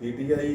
PTI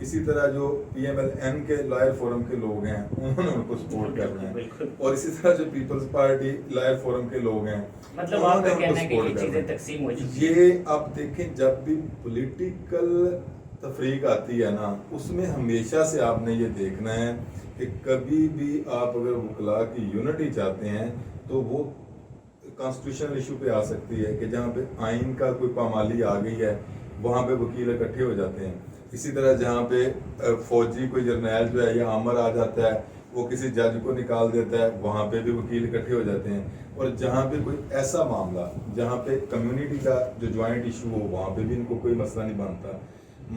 اسی طرح جو PMLN کے لائر فورم کے لوگ ہیں انہوں نے ان کو سپورٹ کرنا ہے، اور اسی طرح جو پیپلز پارٹی لائر فورم کے لوگ ہیں مطلب آپ کا کہنا ہے کہ یہ چیزیں تقسیم ہو چکی ہیں۔ یہ اب دیکھیں جب بھی پولیٹیکل تفریق آتی ہے نا، اس میں ہمیشہ سے آپ نے یہ دیکھنا ہے کہ کبھی بھی آپ اگر وکلاء کی یونٹی چاہتے ہیں تو وہ کانسٹیٹیوشنل ایشو پہ آ سکتی ہے کہ جہاں پہ آئین کا کوئی پامالی آ گئی ہے وہاں پہ وکیل اکٹھے ہو جاتے ہیں۔ اسی طرح جہاں پہ فوجی کوئی جرنیل جو ہے یا آمر آ جاتا ہے وہ کسی جج کو نکال دیتا ہے، وہاں پہ بھی وکیل اکٹھے ہو جاتے ہیں۔ اور جہاں پہ کوئی ایسا معاملہ جہاں پہ کمیونٹی کا جو جوائنٹ ایشو ہو وہاں پہ بھی ان کو کوئی مسئلہ نہیں بنتا۔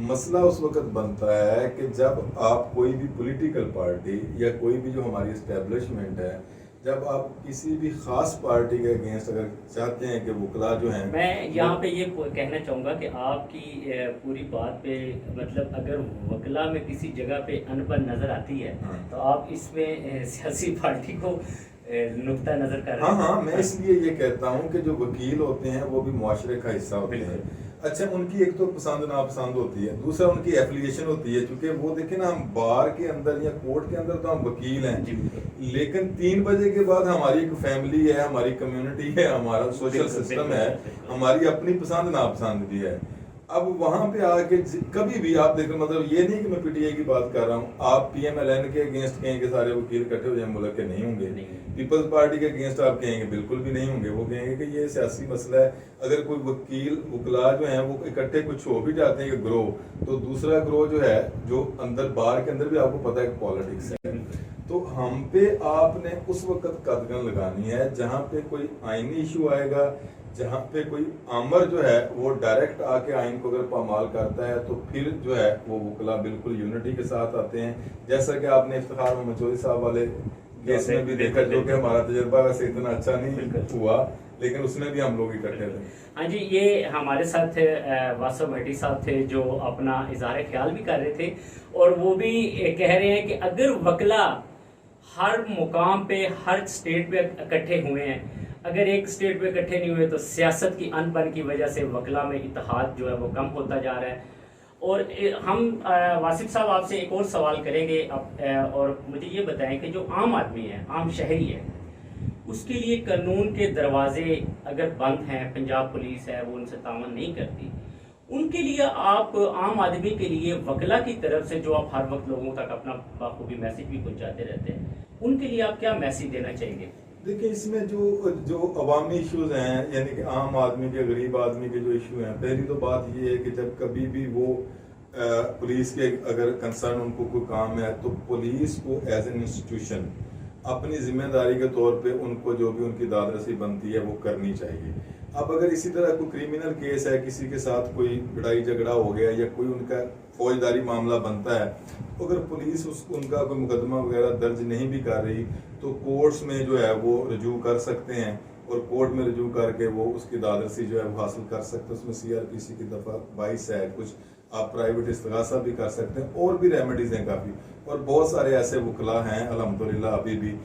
مسئلہ اس وقت بنتا ہے کہ جب آپ کوئی بھی پولیٹیکل پارٹی یا کوئی بھی جو ہماری اسٹیبلشمنٹ ہے، جب آپ کسی بھی خاص پارٹی کے اگینسٹ اگر چاہتے ہیں کہ وکلاء جو ہیں، میں یہاں پہ یہ کہنا چاہوں گا کہ آپ کی پوری بات پہ مطلب اگر وکلاء میں کسی جگہ پہ انبن نظر آتی ہے تو آپ اس میں سیاسی پارٹی کو نقطہ نظر کر رہے ہیں۔ ہاں میں اس لیے یہ کہتا ہوں کہ جو وکیل ہوتے ہیں وہ بھی معاشرے کا حصہ ہوتے ہیں۔ اچھا ان کی ایک تو پسند ناپسند ہوتی ہے، دوسرا ان کی ایفیلیشن ہوتی ہے، کیونکہ وہ دیکھیں نا ہم بار کے اندر یا کورٹ کے اندر تو ہم وکیل ہیں، لیکن 3 بجے کے بعد ہماری ایک فیملی ہے، ہماری کمیونٹی ہے، ہمارا سوشل سسٹم ہے، ہماری اپنی پسند ناپسند بھی ہے۔ اب وہاں پہ آ کے کبھی بھی آپ دیکھیں، مطلب یہ نہیں کہ میں PTI کی بات کر رہا ہوں، آپ PMLN کے اگینسٹ کہیں کہ سارے وکیل اکٹھے ہو جائیں ملک کے، نہیں ہوں گے۔ پیپلز پارٹی کے اگینسٹ آپ کہیں گے بالکل بھی نہیں ہوں گے، وہ کہیں گے کہ یہ سیاسی مسئلہ ہے۔ اگر کوئی وکیل وکلاء جو ہیں وہ اکٹھے کچھ ہو بھی جاتے ہیں کہ گروہ، تو دوسرا گروہ جو ہے جو اندر بار کے اندر بھی آپ کو پتہ ہے کہ پالیٹکس ہے، تو ہم پہ آپ نے اس وقت قدغن لگانی ہے جہاں پہ کوئی آئینی ایشو آئے گا، جہاں پہ کوئی آمر جو ہے وہ ڈائریکٹ آ کے آئین کو اگر پامال کرتا ہے تو پھر جو ہے وہ وکلاء بالکل یونٹی کے ساتھ آتے ہیں، جیسا کہ آپ نے افتخار محمد چودھری صاحب والے کیس میں بھی دیکھا، جو کہ ہمارا تجربہ ویسے اتنا اچھا نہیں ہوا لیکن اس میں بھی ہم لوگ اکٹھے تھے۔ ہاں جی، یہ ہمارے ساتھ واصف بھٹی صاحب تھے جو اپنا اظہار خیال بھی کر رہے تھے، اور وہ بھی کہہ رہے ہیں کہ اگر وکلاء ہر مقام پہ ہر اسٹیٹ پہ اکٹھے ہوئے ہیں، اگر ایک اسٹیٹ پہ اکٹھے نہیں ہوئے تو سیاست کی ان بن کی وجہ سے وکلاء میں اتحاد جو ہے وہ کم ہوتا جا رہا ہے۔ اور ہم واصف صاحب آپ سے ایک اور سوال کریں گے، اور مجھے یہ بتائیں کہ جو عام آدمی ہے، عام شہری ہے، اس کے لیے قانون کے دروازے اگر بند ہیں، پنجاب پولیس ہے وہ ان سے تعاون نہیں کرتی، ان کے لیے آپ عام آدمی کے لیے وکلاء کی طرف سے جو آپ ہر وقت لوگوں تک اپنا بخوبی میسج بھی پہنچاتے رہتے ہیں، ان کے لیے آپ کیا میسج دینا چاہیں گے؟ دیکھیں اس میں جو عوامی ایشوز ہیں، یعنی کہ عام آدمی کے، غریب آدمی کے جو ایشو ہیں، پہلی تو بات یہ ہے کہ جب کبھی بھی وہ پولیس کے اگر کنسرن ان کو کوئی کام ہے تو پولیس کو ایز این انسٹیٹیوشن اپنی ذمہ داری کے طور پہ ان کو جو بھی ان کی داد رسی بنتی ہے وہ کرنی چاہیے۔ اب اگر اسی طرح کوئی کریمنل کیس ہے، کسی کے ساتھ کوئی لڑائی جھگڑا ہو گیا یا کوئی ان کا فوجداری معاملہ بنتا ہے، اگر پولیس ان کا کوئی مقدمہ وغیرہ درج نہیں بھی کر رہی تو کورٹس میں جو ہے وہ رجوع کر سکتے ہیں، اور کورٹ میں رجوع کر کے وہ اس کی داد رسی جو ہے وہ حاصل کر سکتے ہیں۔ اس میں CRPC کی دفعہ 22 ہے، کچھ آپ پرائیویٹ استغاثہ بھی کر سکتے ہیں، اور بھی ریمیڈیز ہیں کافی، اور بہت سارے ایسے وکلاء ہیں الحمدللہ ابھی بھی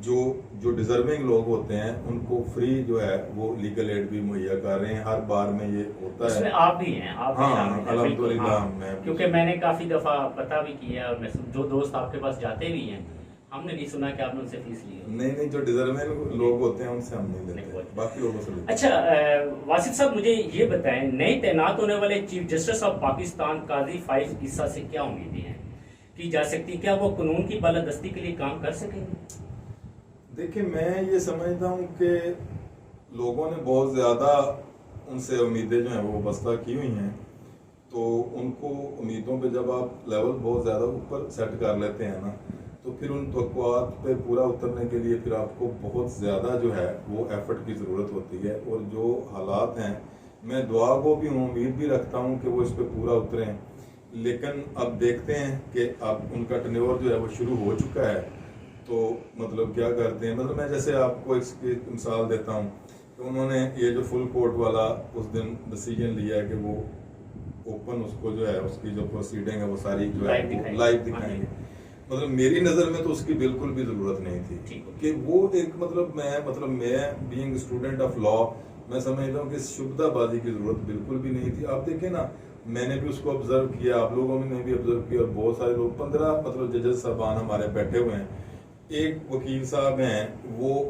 جو ڈیزرونگ لوگ ہوتے ہیں ان کو فری جو ہے وہ لیگل ایڈ بھی مہیا کر رہے ہیں۔ ہر بار میں یہ ہوتا ہے، اس میں آپ بھی ہیں، آپ بھی شامل ہیں، الحمدللہ، کیونکہ میں نے کافی دفعہ پتہ بھی کیا، اور جو دوست آپ کے پاس جاتے بھی ہیں ہم نے نہیں سنا کہ آپ نے ان سے فیس لی ہے۔ نہیں، جو ڈیزرونگ لوگ ہوتے ہیں ان سے ہم نہیں لیتے، باقی لوگوں سے لیتے۔ اچھا واصف صاحب مجھے یہ بتائیں، نئے تعینات ہونے والے چیف جسٹس آف پاکستان قاضی فائز عیسیٰ سے کیا امیدیں ہیں کی جا سکتی؟ کیا وہ قانون کی بالادستی کے لیے کام کر سکیں گے؟ دیکھیں میں یہ سمجھتا ہوں کہ لوگوں نے بہت زیادہ ان سے امیدیں جو ہیں وہ وابستہ کی ہوئی ہیں، تو ان کو امیدوں پہ جب آپ لیول بہت زیادہ اوپر سیٹ کر لیتے ہیں نا تو پھر ان توقعات پہ پورا اترنے کے لیے پھر آپ کو بہت زیادہ جو ہے وہ ایفرٹ کی ضرورت ہوتی ہے، اور جو حالات ہیں میں دعا کو بھی ہوں، امید بھی رکھتا ہوں کہ وہ اس پہ پورا اتریں، لیکن اب دیکھتے ہیں کہ اب ان کا ٹرنیور جو ہے وہ شروع ہو چکا ہے، تو مطلب کیا کرتے ہیں، مطلب میں جیسے آپ کو اس کی مثال دیتا ہوں کہ انہوں نے یہ جو فل کورٹ والا اس دن ڈیسیجن لیا ہے کہ وہ اوپن اس کو جو ہے اس کی جو پروسیڈنگ ہے وہ ساری جو ہے لائیو دکھائیں گے، مطلب میری نظر میں تو اس کی بالکل بھی ضرورت نہیں تھی، کہ وہ ایک مطلب میں بینگ اسٹوڈنٹ آف لا میں سمجھتا ہوں کہ شبدہ بازی کی ضرورت بالکل بھی نہیں تھی۔ آپ دیکھیں نا میں نے بھی اس کو آبزرو کیا، آپ لوگوں نے بھی آبزرو کیا، اور بہت سارے لوگ 15 مطلب ججز صاحبان ہمارے بیٹھے ہوئے ہیں. ایک وکیل صاحب ہیں، وہ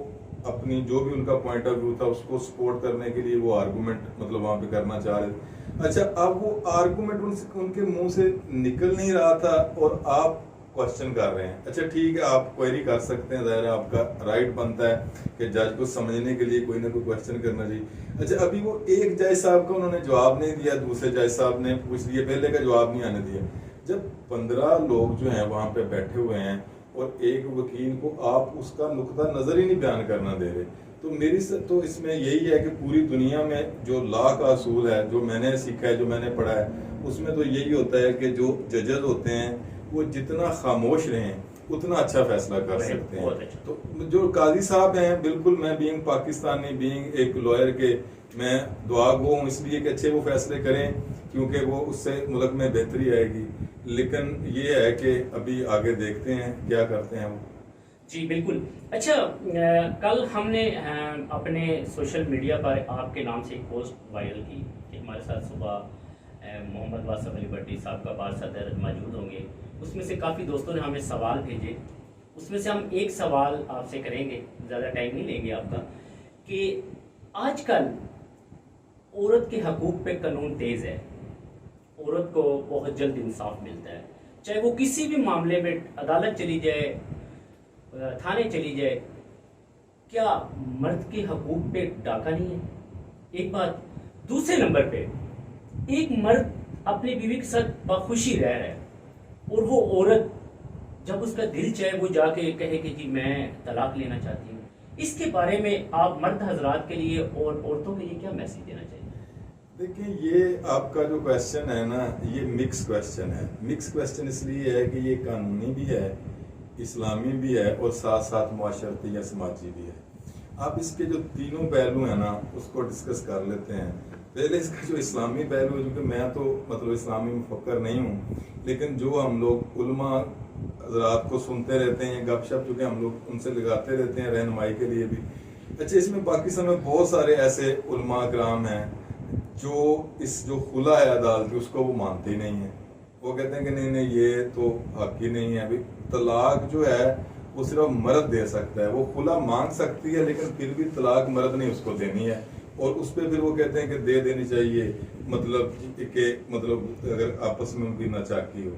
اپنی جو بھی ان کا پوائنٹ آف ویو تھا اس کو سپورٹ کرنے کے لیے وہ آرگومنٹ مطلب وہاں پہ کرنا چاہ رہے تھے. اچھا، اب وہ آرگومنٹ ان کے منہ سے نکل نہیں رہا تھا اور آپ کوشچن کر رہے ہیں. اچھا ٹھیک ہے، آپ کوئری کر سکتے ہیں، ظاہر ہے آپ کا رائٹ بنتا ہے کہ جج کو سمجھنے کے لیے کوئی نہ کوئی کوشچن کرنا چاہیے. اچھا، ابھی وہ ایک جج صاحب کا انہوں نے جواب نہیں دیا، دوسرے جج صاحب نے پوچھ لیا، پہلے کا جواب نہیں آنے دیا. جب 15 لوگ جو ہیں وہاں پہ بیٹھے ہوئے ہیں اور ایک وکیل کو آپ اس کا نقطہ نظر ہی نہیں بیان کرنا دے رہے، تو میری تو اس میں یہی ہے کہ پوری دنیا میں جو لا کا اصول ہے، جو میں نے سیکھا ہے، جو میں نے پڑھا ہے، اس میں تو یہی ہوتا ہے کہ جو ججز ہوتے ہیں وہ جتنا خاموش رہیں اتنا اچھا فیصلہ کر سکتے ہیں. تو جو قاضی صاحب ہیں، بالکل میں بینگ پاکستانی، بینگ ایک لائر کے میں دعا گو ہوں اس لیے کہ اچھے وہ فیصلے کریں، کیونکہ وہ اس سے ملک میں بہتری آئے گی. لیکن یہ ہے کہ ابھی آگے دیکھتے ہیں کیا کرتے ہیں وہ. جی بالکل. اچھا، کل ہم نے اپنے سوشل میڈیا پر آپ کے نام سے ایک پوسٹ وائرل کی کہ ہمارے ساتھ صبح محمد واصف علی بھٹی صاحب کا بار صدر موجود ہوں گے. اس میں سے کافی دوستوں نے ہمیں سوال بھیجے، اس میں سے ہم ایک سوال آپ سے کریں گے، زیادہ ٹائم نہیں لیں گے آپ کا، کہ آج کل عورت کے حقوق پہ قانون تیز ہے، عورت کو بہت جلد انصاف ملتا ہے، چاہے وہ کسی بھی معاملے میں عدالت چلی جائے، تھانے چلی جائے. کیا مرد کے حقوق پہ ڈاکہ نہیں ہے؟ ایک بات. دوسرے نمبر پہ ایک مرد اپنی بیوی کے ساتھ بخوشی رہ رہا ہے اور وہ عورت جب اس کا دل چاہے وہ جا کے کہے کہ جی میں طلاق لینا چاہتی ہوں. اس کے بارے میں آپ مرد حضرات کے لیے اور عورتوں کے لیے کیا میسج دینا چاہیے؟ دیکھیں، یہ آپ کا جو کویسچن ہے نا، یہ مکس کویسچن ہے. مکس کویسچن اس لیے ہے کہ یہ قانونی بھی ہے، اسلامی بھی ہے، اور ساتھ ساتھ معاشرتی یا سماجی بھی ہے. آپ اس کے جو تینوں پہلو ہیں نا اس کو ڈسکس کر لیتے ہیں. پہلے اس کا جو اسلامی پہلو ہے، کیونکہ میں تو مطلب اسلامی مفکر نہیں ہوں، لیکن جو ہم لوگ علماء حضرات کو سنتے رہتے ہیں، گپ شپ چونکہ ہم لوگ ان سے لگاتے رہتے ہیں رہنمائی کے لیے بھی. اچھا، اس میں پاکستان میں بہت سارے ایسے علماء کرام ہیں جو اس جو خلا ہے عدالتی اس کو وہ مانتے ہی نہیں ہیں. وہ کہتے ہیں کہ نہیں نہیں یہ تو حق ہی نہیں ہے. ابھی طلاق جو ہے وہ صرف مرد دے سکتا ہے، وہ خلا مانگ سکتی ہے لیکن پھر بھی طلاق مرد نہیں اس کو دینی ہے، اور اس پہ پھر وہ کہتے ہیں کہ دے دینی چاہیے، مطلب کہ مطلب اگر آپس میں ان کی ناچاکی ہو.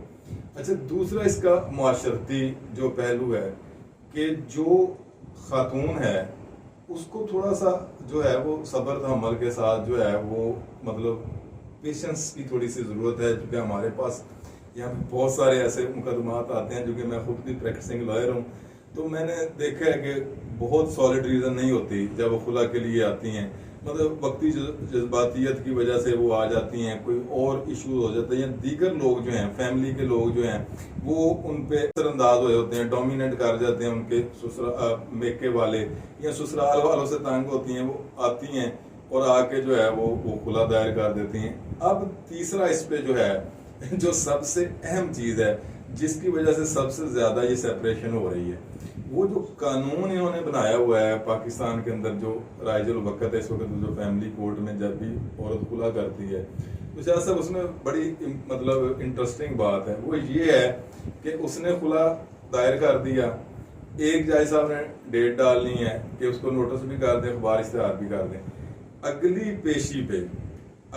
اچھا، دوسرا اس کا معاشرتی جو پہلو ہے کہ جو خاتون ہے اس کو تھوڑا سا جو ہے وہ صبر تحمل کے ساتھ جو ہے وہ مطلب پیشنس کی تھوڑی سی ضرورت ہے. کیونکہ ہمارے پاس یہاں پہ بہت سارے ایسے مقدمات آتے ہیں، جو کہ میں خود بھی پریکٹسنگ لائر ہوں، تو میں نے دیکھا ہے کہ بہت سالڈ ریزن نہیں ہوتی جب وہ خلا کے لیے آتی ہیں. مطلب وقتی جذباتیت کی وجہ سے وہ آ جاتی ہیں، کوئی اور ایشوز ہو جاتے ہیں، یا دیگر لوگ جو ہیں فیملی کے لوگ جو ہیں وہ ان پہ اثر انداز ہو جاتے ہیں، ڈومیننٹ کر جاتے ہیں. ان کے میکے والے یا سسرال والوں سے تنگ ہوتی ہیں، وہ آتی ہیں اور آ کے جو ہے وہ خلا دائر کر دیتی ہیں. اب تیسرا اس پہ جو ہے جو سب سے اہم چیز ہے، جس کی وجہ سے سب سے زیادہ یہ سیپریشن ہو رہی ہے، وہ جو قانون انہوں نے بنایا ہوا ہے پاکستان کے اندر، جو رائج الوقت ہے اس وقت، جو فیملی کورٹ میں جب بھی عورت خلا کرتی ہے، تو شاید صاحب اس میں بڑی مطلب انٹرسٹنگ بات ہے. وہ یہ ہے کہ اس نے خلا دائر کر دیا، ایک جج صاحب نے ڈیٹ ڈالنی ہے کہ اس کو نوٹس بھی کر دیں، اخبار اشتہار بھی کر دیں. اگلی پیشی پہ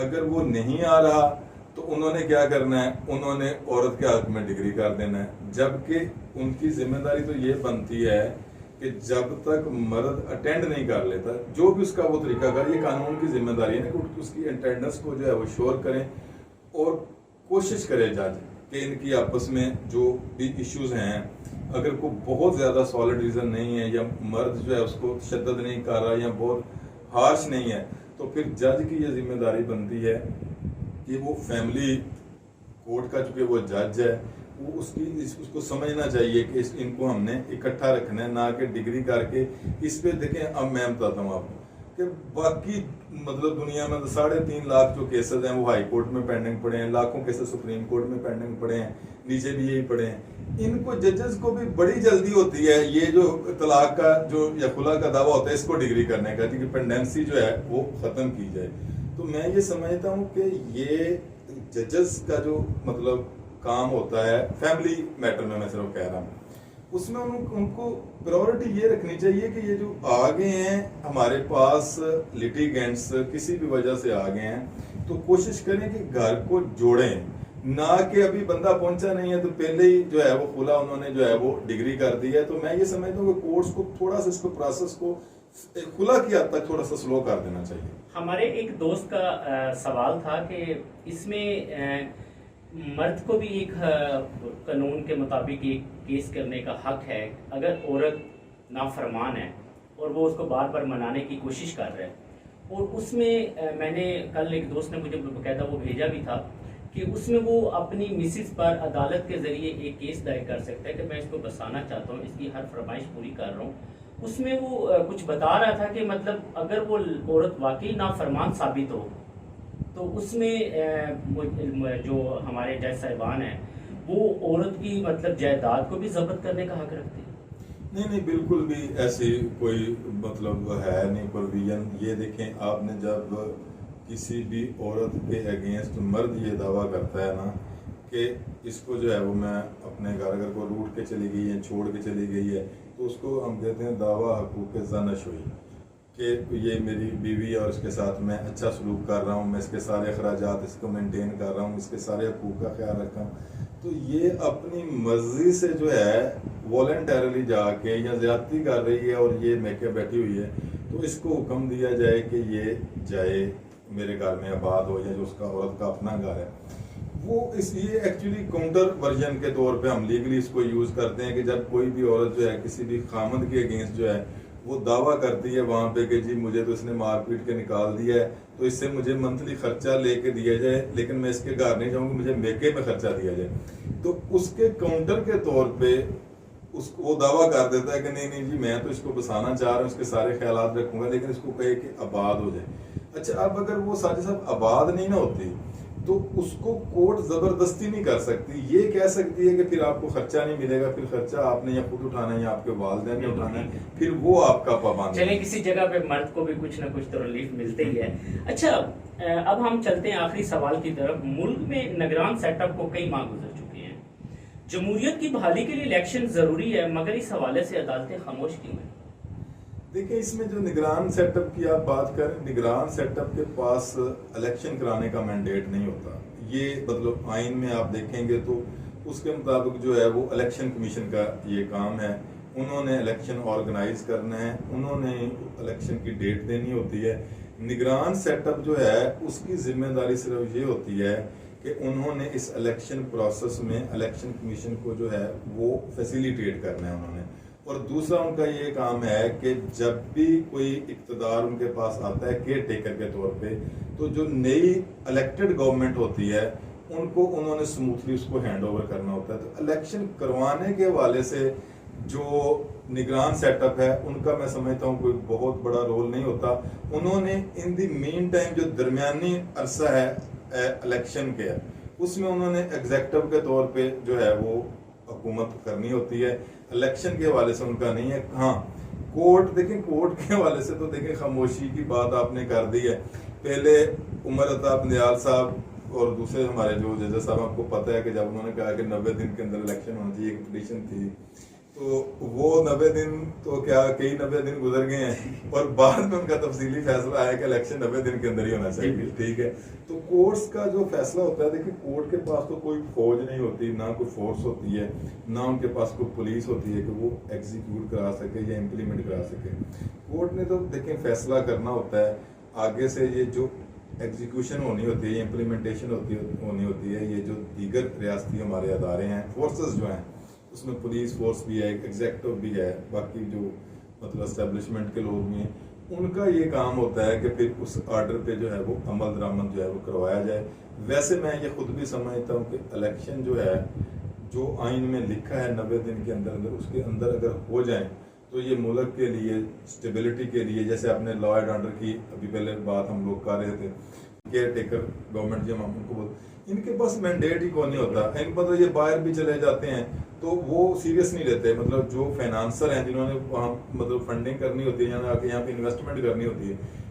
اگر وہ نہیں آ رہا تو انہوں نے کیا کرنا ہے، انہوں نے عورت کے حق میں ڈگری کر دینا ہے. جبکہ ان کی ذمہ داری تو یہ بنتی ہے کہ جب تک مرد اٹینڈ نہیں کر لیتا، جو بھی اس کا وہ طریقہ کار، یہ قانون کی ذمہ داری ہے کہ اس کی اٹینڈنس کو جو ہے وہ شور کریں، اور کوشش کرے جج کہ ان کی آپس میں جو بھی ایشوز ہیں، اگر کوئی بہت زیادہ سالڈ ریزن نہیں ہے، یا مرد جو ہے اس کو تشدد نہیں کر رہا، یا بہت ہارش نہیں ہے، تو پھر جج کی یہ ذمہ داری بنتی ہے کہ وہ فیملی کورٹ کا چونکہ وہ جج ہے، وہ اس کو سمجھنا چاہیے کہ ان کو ہم نے اکٹھا رکھنا ہے، نہ کہ ڈگری کر کے. اس پہ دیکھیں، اب میں بتاتا ہوں آپ کو کہ باقی مطلب دنیا میں 3.5 لاکھ جو کیسز ہیں وہ ہائی کورٹ میں پینڈنگ پڑے ہیں، لاکھوں کیسز سپریم کورٹ میں پینڈنگ پڑے ہیں، نیچے بھی یہی پڑے ہیں. ان کو ججز کو بھی بڑی جلدی ہوتی ہے یہ جو طلاق کا جو یا خلا کا دعویٰ ہوتا ہے اس کو ڈگری کرنے کا، کہ پینڈنسی جو ہے وہ ختم کی جائے. تو میں یہ سمجھتا ہوں کہ یہ ججز کا جو مطلب کام ہوتا ہے فیملی میٹر میں صرف کہہ رہا ہوں، اس میں ان کو پرائورٹی یہ رکھنی چاہیے کہ یہ جو آگے ہیں ہمارے پاس لیٹیگینٹس کسی بھی وجہ سے آگے ہیں تو کوشش کریں کہ گھر کو جوڑیں، نہ کہ ابھی بندہ پہنچا نہیں ہے تو پہلے ہی جو ہے وہ کھلا انہوں نے جو ہے وہ ڈگری کر دی ہے. تو میں یہ سمجھتا ہوں کہ کورس کو تھوڑا سا اس کو پروسیس کو کھلا کی حد تک تھوڑا سا سلو کر دینا چاہیے. ہمارے ایک دوست کا سوال تھا کہ اس میں مرد کو بھی ایک قانون کے مطابق ایک کیس کرنے کا حق ہے اگر عورت نافرمان ہے اور وہ اس کو بار بار منانے کی کوشش کر رہا ہے. اور اس میں میں نے کل ایک دوست نے مجھے باقاعدہ وہ بھیجا بھی تھا کہ اس میں وہ اپنی مسز پر عدالت کے ذریعے ایک کیس دائر کر سکتا ہے کہ میں اس کو بسانا چاہتا ہوں، اس کی ہر فرمائش پوری کر رہا ہوں. اس میں وہ کچھ بتا رہا تھا کہ مطلب اگر وہ عورت واقعی نافرمان ثابت ہو تو اس میں جو ہمارے جج صاحبان ہیں وہ عورت کی مطلب جائیداد کو بھی ضبط کرنے کا حق رکھتے ہیں. نہیں بالکل بھی ایسی کوئی مطلب ہے نہیں پروویژن. یہ دیکھیں آپ نے جب کسی بھی عورت کے اگینسٹ مرد یہ دعویٰ کرتا ہے نا کہ اس کو جو ہے وہ میں اپنے گھر اگر کو روٹ کے چلی گئی ہے چھوڑ کے چلی گئی ہے تو اس کو ہم کہتے ہیں دعویٰ حقوق زنش ہوئی کہ یہ میری بیوی اور اس کے ساتھ میں اچھا سلوک کر رہا ہوں، میں اس کے سارے اخراجات اس کو مینٹین کر رہا ہوں، اس کے سارے حقوق کا خیال رکھا ہوں. تو یہ اپنی مرضی سے جو ہے والنٹیرلی جا کے یا زیادتی کر رہی ہے اور یہ میکے بیٹھی ہوئی ہے تو اس کو حکم دیا جائے کہ یہ جائے میرے گھر میں آباد ہو یا جو اس کا عورت کا اپنا گھر ہے. وہ اس لیے ایکچولی کاؤنٹر ورژن کے طور پہ ہم لیگلی اس کو یوز کرتے ہیں کہ جب کوئی بھی عورت جو ہے کسی بھی خامد کے اگینسٹ جو ہے وہ دعویٰ کرتی ہے وہاں پہ کہ جی مجھے تو اس نے مار پیٹ کے نکال دیا ہے تو اس سے مجھے منتھلی خرچہ لے کے دیا جائے لیکن میں اس کے گھر نہیں جاؤں گی، مجھے میکے میں خرچہ دیا جائے. تو اس کے کاؤنٹر کے طور پہ اس کو وہ دعویٰ کر دیتا ہے کہ نہیں جی میں تو اس کو بسانا چاہ رہا ہوں، اس کے سارے خیالات رکھوں گا لیکن اس کو کہے کہ آباد ہو جائے. اچھا اب اگر وہ ساجد صاحب آباد نہیں نہ ہوتی تو اس کو کورٹ زبردستی نہیں کر سکتی. یہ کہہ سکتی ہے کہ پھر آپ کو خرچہ نہیں ملے گا، پھر خرچہ آپ نے یا خود اٹھانا ہے یا آپ کے والدین نے اٹھانا ہے، پھر وہ آپ کا پابند. چلیں کسی جگہ پہ مرد کو بھی کچھ نہ کچھ تو ریلیف ملتے ہی ہے. اچھا اب ہم چلتے ہیں آخری سوال کی طرف. ملک میں نگران سیٹ اپ کو کئی ماہ گزر چکے ہیں، جمہوریت کی بحالی کے لیے الیکشن ضروری ہے مگر اس حوالے سے عدالتیں خاموش کیوں ہیں؟ دیکھیں اس میں جو نگران سیٹ اپ کی آپ بات کریں، نگران سیٹ اپ کے پاس الیکشن کرانے کا مینڈیٹ نہیں ہوتا. یہ مطلب آئین میں آپ دیکھیں گے تو اس کے مطابق جو ہے وہ الیکشن کمیشن کا یہ کام ہے. انہوں نے الیکشن آرگنائز کرنا ہے، انہوں نے الیکشن کی ڈیٹ دینی ہوتی ہے. نگران سیٹ اپ جو ہے اس کی ذمہ داری صرف یہ ہوتی ہے کہ انہوں نے اس الیکشن پروسیس میں الیکشن کمیشن کو جو ہے وہ فیسیلیٹیٹ کرنا ہے انہوں نے. اور دوسرا ان کا یہ کام ہے کہ جب بھی کوئی اقتدار ان کے پاس آتا ہے کیئر ٹیکر کے طور پہ تو جو نئی الیکٹڈ گورنمنٹ ہوتی ہے ان کو انہوں نے سموتھلی اس کو ہینڈ اوور کرنا ہوتا ہے. تو الیکشن کروانے کے حوالے سے جو نگران سیٹ اپ ہے ان کا میں سمجھتا ہوں کوئی بہت بڑا رول نہیں ہوتا. انہوں نے ان دی مین ٹائم جو درمیانی عرصہ ہے الیکشن کے اس میں انہوں نے ایگزیکٹو کے طور پہ جو ہے وہ حکومت کرنی ہوتی ہے. الیکشن کے حوالے سے ان کا نہیں ہے. ہاں کورٹ دیکھیں، کورٹ کے حوالے سے تو دیکھیں خاموشی کی بات آپ نے کر دی ہے. پہلے عمر عطا بندیال صاحب اور دوسرے ہمارے جو ججز صاحب آپ کو پتہ ہے کہ جب انہوں نے کہا کہ 90 دن کے اندر الیکشن ہونا چاہیے، ایک پٹیشن تھی تو وہ 90 دن تو کیا کئی 90 دن گزر گئے ہیں اور بعد میں ان کا تفصیلی فیصلہ آیا کہ الیکشن 90 دن کے اندر ہی ہونا چاہیے. ٹھیک ہے، تو کورٹس کا جو فیصلہ ہوتا ہے دیکھیں کورٹ کے پاس تو کوئی فوج نہیں ہوتی، نہ کوئی فورس ہوتی ہے، نہ ان کے پاس کوئی پولیس ہوتی ہے کہ وہ ایگزیکیوٹ کرا سکے یا امپلیمنٹ کرا سکے. کورٹ نے تو دیکھیں فیصلہ کرنا ہوتا ہے. آگے سے یہ جو ایگزیکیوشن ہونی ہوتی ہے، امپلیمنٹیشن ہونی ہوتی ہے، یہ جو دیگر ریاستی ہمارے ادارے ہیں، فورسز جو ہیں اس میں پولیس فورس بھی ہے، ایگزیکٹو بھی ہے، باقی جو مطلب اسٹیبلشمنٹ کے لوگ بھی ہیں، ان کا یہ کام ہوتا ہے کہ پھر اس آرڈر پہ جو ہے وہ عمل درآمد جو ہے وہ کروایا جائے. ویسے میں یہ خود بھی سمجھتا ہوں کہ الیکشن جو ہے جو آئین میں لکھا ہے 90 دن کے اندر اس کے اندر اگر ہو جائیں تو یہ ملک کے لیے اسٹیبلٹی کے لیے، جیسے آپ نے لا اینڈ آرڈر کی ابھی پہلے بات ہم لوگ کر رہے تھے، کیئر ٹیکر گورنمنٹ جب ہم ان کو بولتے ان کے پاس مینڈیٹ ہی کون نہیں ہوتا. ان پر یہ باہر بھی چلے جاتے ہیں تو وہ سیریس نہیں لیتے. مطلب جو فائنانسر ہیں جنہوں نے وہاں مطلب فنڈنگ کرنی ہوتی ہے یا یہاں پہ انویسٹمنٹ کرنی ہوتی ہے